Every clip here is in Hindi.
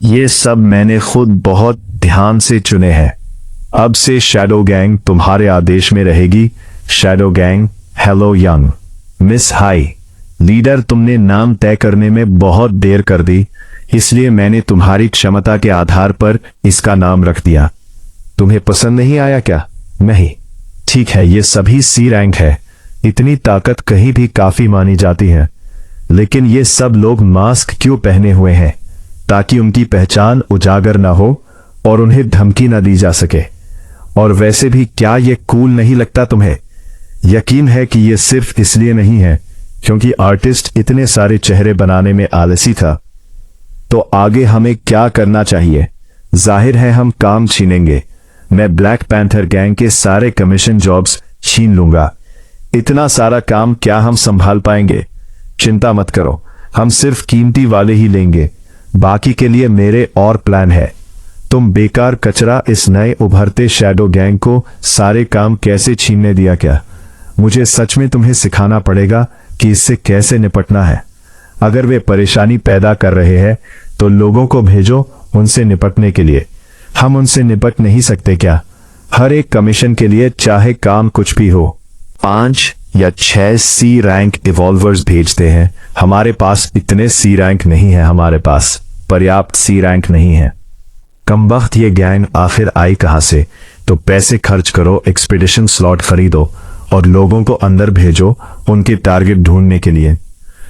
ये सब मैंने खुद बहुत ध्यान से चुने हैं। अब से शैडो गैंग तुम्हारे आदेश में रहेगी। Shadow gang, hello young miss high leader, तुमने नाम तय करने में बहुत देर कर दी, इसलिए मैंने तुम्हारी क्षमता के आधार पर इसका नाम रख दिया। तुम्हें पसंद नहीं आया क्या? नहीं, ठीक है, ये सभी सी रैंक है। इतनी ताकत कहीं भी काफी मानी जाती है, लेकिन ये सब लोग मास्क क्यों पहने हुए हैं? ताकि उनकी पहचान उजागर ना हो और उन्हें धमकी ना दी जा सके। और वैसे भी क्या ये कूल नहीं लगता तुम्हें? यकीन है कि ये सिर्फ इसलिए नहीं है क्योंकि आर्टिस्ट इतने सारे चेहरे बनाने में आलसी था। तो आगे हमें क्या करना चाहिए? जाहिर है हम काम छीनेंगे। मैं ब्लैक पैंथर गैंग के सारे कमीशन जॉब्स छीन लूंगा। इतना सारा काम क्या हम संभाल पाएंगे? चिंता मत करो, हम सिर्फ कीमती वाले ही लेंगे। बाकी के लिए मेरे और प्लान है। तुम बेकार कचरा इस नए उभरते शैडो गैंग को सारे काम कैसे छीनने दिया क्या? मुझे सच में तुम्हें सिखाना पड़ेगा कि इससे कैसे निपटना है। अगर वे परेशानी पैदा कर रहे हैं तो लोगों को भेजो उनसे निपटने के लिए। हम उनसे निपट नहीं सकते क्या? हर एक कमीशन के लिए चाहे काम कुछ भी हो 5 या 6 सी रैंक इवॉल्वर्स भेजते हैं। हमारे पास इतने सी रैंक नहीं है, हमारे पास पर्याप्त सी रैंक नहीं है। कमबख्त ये गैंग आखिर आई कहां से? तो पैसे खर्च करो, एक्सपीडिशन स्लॉट खरीदो और लोगों को अंदर भेजो उनके टारगेट ढूंढने के लिए।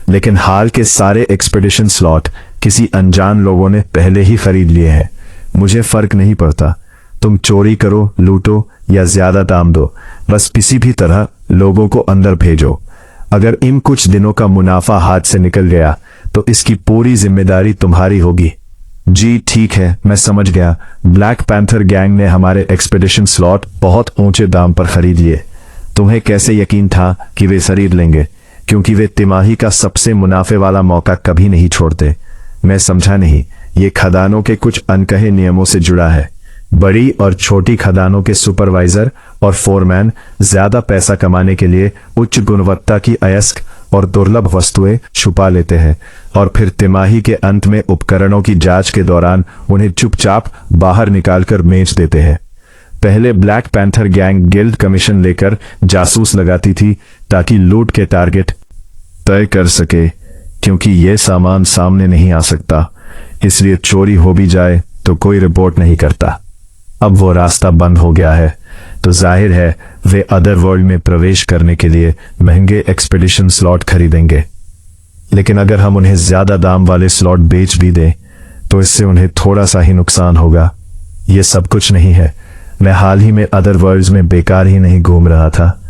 लेकिन हाल के सारे एक्सपीडिशन स्लॉट किसी अनजान लोगों ने पहले ही खरीद लिए हैं। मुझे फर्क नहीं पड़ता, तुम चोरी करो, लूटो या ज्यादा दाम दो, बस किसी भी तरह लोगों को अंदर भेजो। अगर इन कुछ दिनों का मुनाफा हाथ से निकल गया तो इसकी पूरी जिम्मेदारी तुम्हारी होगी। जी ठीक है, मैं समझ गया। ब्लैक पैंथर गैंग ने हमारे एक्सपीडिशन स्लॉट बहुत ऊंचे दाम पर खरीद लिए। तुम्हें कैसे यकीन था कि वे खरीद लेंगे? क्योंकि वे तिमाही का सबसे मुनाफे वाला मौका कभी नहीं छोड़ते। मैं समझा नहीं, ये खदानों के कुछ अनकहे नियमों से जुड़ा है। बड़ी और छोटी खदानों के सुपरवाइजर और फोरमैन ज्यादा पैसा कमाने के लिए उच्च गुणवत्ता की अयस्क और दुर्लभ वस्तुएं छुपा लेते हैं और फिर तिमाही के अंत में उपकरणों की जांच के दौरान उन्हें चुपचाप बाहर निकालकर बेच देते हैं। पहले black panther gang guild commission लेकर जासूस लगाती थी ताकि लूट के टारगेट तय कर सके, क्योंकि यह सामान सामने नहीं आ सकता, इसलिए चोरी हो भी जाए तो कोई रिपोर्ट नहीं करता। अब वो रास्ता बंद हो गया है, तो जाहिर है वे अदर वर्ल्ड में प्रवेश करने के लिए महंगे एक्सपीडिशन स्लॉट खरीदेंगे। लेकिन अगर हम उन्हें ज्यादा दाम वाले स्लॉट बेच भी दें तो इससे उन्हें थोड़ा सा ही नुकसान होगा। ये सब कुछ नहीं है। मैं हाल ही में अदर वर्ल्ड्स में बेकार ही नहीं घूम रहा था।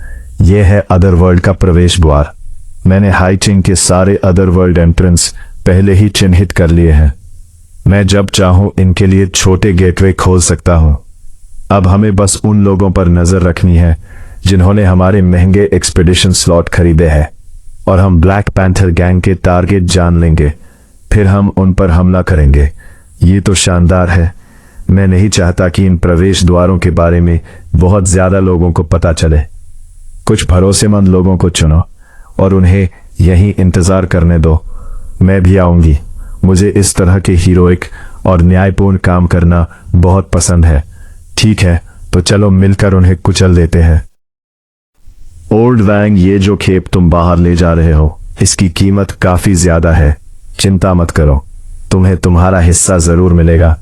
यह है अदर वर्ल्ड का प्रवेश द्वार। मैंने हाईचिंग के सारे अदर वर्ल्ड एंट्रेंस पहले ही चिन्हित कर लिए हैं। मैं जब चाहूं इनके लिए छोटे गेटवे खोल सकता हूं। अब हमें बस उन लोगों पर नजर रखनी है जिन्होंने हमारे महंगे एक्सपीडिशन स्लॉट खरीदे हैं, और हम ब्लैक पैंथर गैंग के टारगेट जान लेंगे, फिर हम उन पर हमला करेंगे। ये तो शानदार है। मैं नहीं चाहता कि इन प्रवेश द्वारों के बारे में बहुत ज्यादा लोगों को पता चले। कुछ भरोसेमंद लोगों को चुनो और उन्हें यहीं इंतजार करने दो। मैं भी आऊंगी। मुझे इस तरह के हीरोइक और न्यायपूर्ण काम करना बहुत पसंद है। ठीक है, तो चलो मिलकर उन्हें कुचल देते हैं। ओल्ड वैंग, ये जो खेप तुम बाहर ले जा रहे हो, इसकी कीमत काफी ज्यादा है। चिंता मत करो, तुम्हें तुम्हारा हिस्सा जरूर मिलेगा।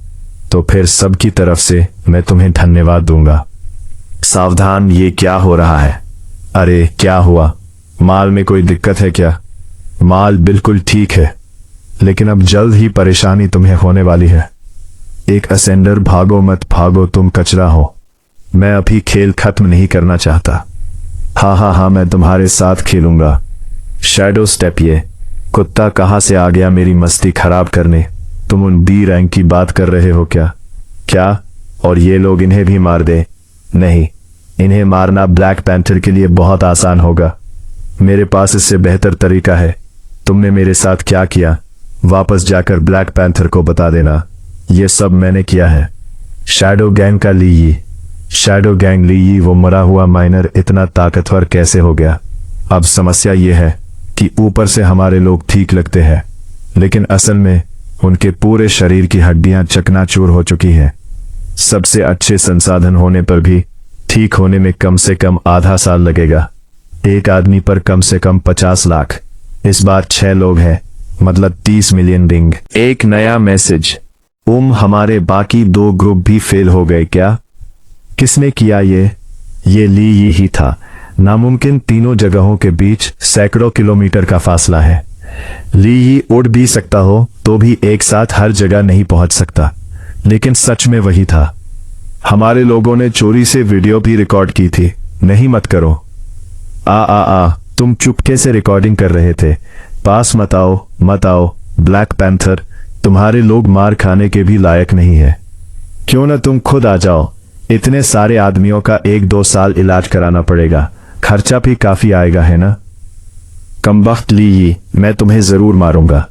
तो फिर सबकी तरफ से मैं तुम्हें धन्यवाद दूंगा। सावधान, ये क्या हो रहा है? अरे क्या हुआ? माल में कोई दिक्कत है क्या? माल बिल्कुल ठीक है, लेकिन अब जल्द ही परेशानी तुम्हें होने वाली है। एक असेंडर, भागो मत भागो, तुम कचरा हो। मैं अभी खेल खत्म नहीं करना चाहता। हाँ, मैं तुम्हारे साथ खेलूंगा। शैडो स्टेप, ये कुत्ता कहां से आ गया मेरी मस्ती खराब करने? तुम उन बी रैंक की बात कर रहे हो क्या? और ये लोग इन्हें भी मार दे? नहीं, इन्हें मारना ब्लैक पैंथर के लिए बहुत आसान होगा। मेरे पास इससे बेहतर तरीका है। तुमने मेरे साथ क्या किया, वापस जाकर ब्लैक पैंथर को बता देना। ये सब मैंने किया है। शैडो गैंग का ली यी, वो मरा हुआ माइनर इतना ताकतवर कैसे हो गया? अब समस्या ये है कि ऊपर से हमारे लोग ठीक लगते हैं, लेकिन असल में उनके पूरे शरीर की हड्डियां चकनाचूर हो चुकी हैं। सबसे अच्छे संसाधन होने पर भी ठीक होने में कम से कम आधा साल लगेगा। एक आदमी पर कम से कम 50 लाख। इस बार 6 लोग हैं, मतलब 30 मिलियन रिंग। एक नया मैसेज। हमारे बाकी 2 ग्रुप भी फेल हो गए क्या? किसने किया ये ली ही था। नामुमकिन तीनों जगहों के बीच सैकड़ों किलोमीटर का फासला है। ली उड़ भी सकता हो तो भी एक साथ हर जगह नहीं पहुंच सकता। लेकिन सच में वही था। हमारे लोगों ने चोरी से वीडियो भी रिकॉर्ड की थी। नहीं मत करो। तुम चुपके से रिकॉर्डिंग कर रहे थे। पास मत आओ। ब्लैक पैंथर, तुम्हारे लोग मार खाने के भी लायक नहीं है। क्यों ना तुम खुद आ जाओ। इतने सारे आदमियों का 1-2 साल इलाज कराना पड़ेगा। खर्चा भी काफी आएगा, है ना? कमबख्त ली, मैं तुम्हें जरूर मारूंगा।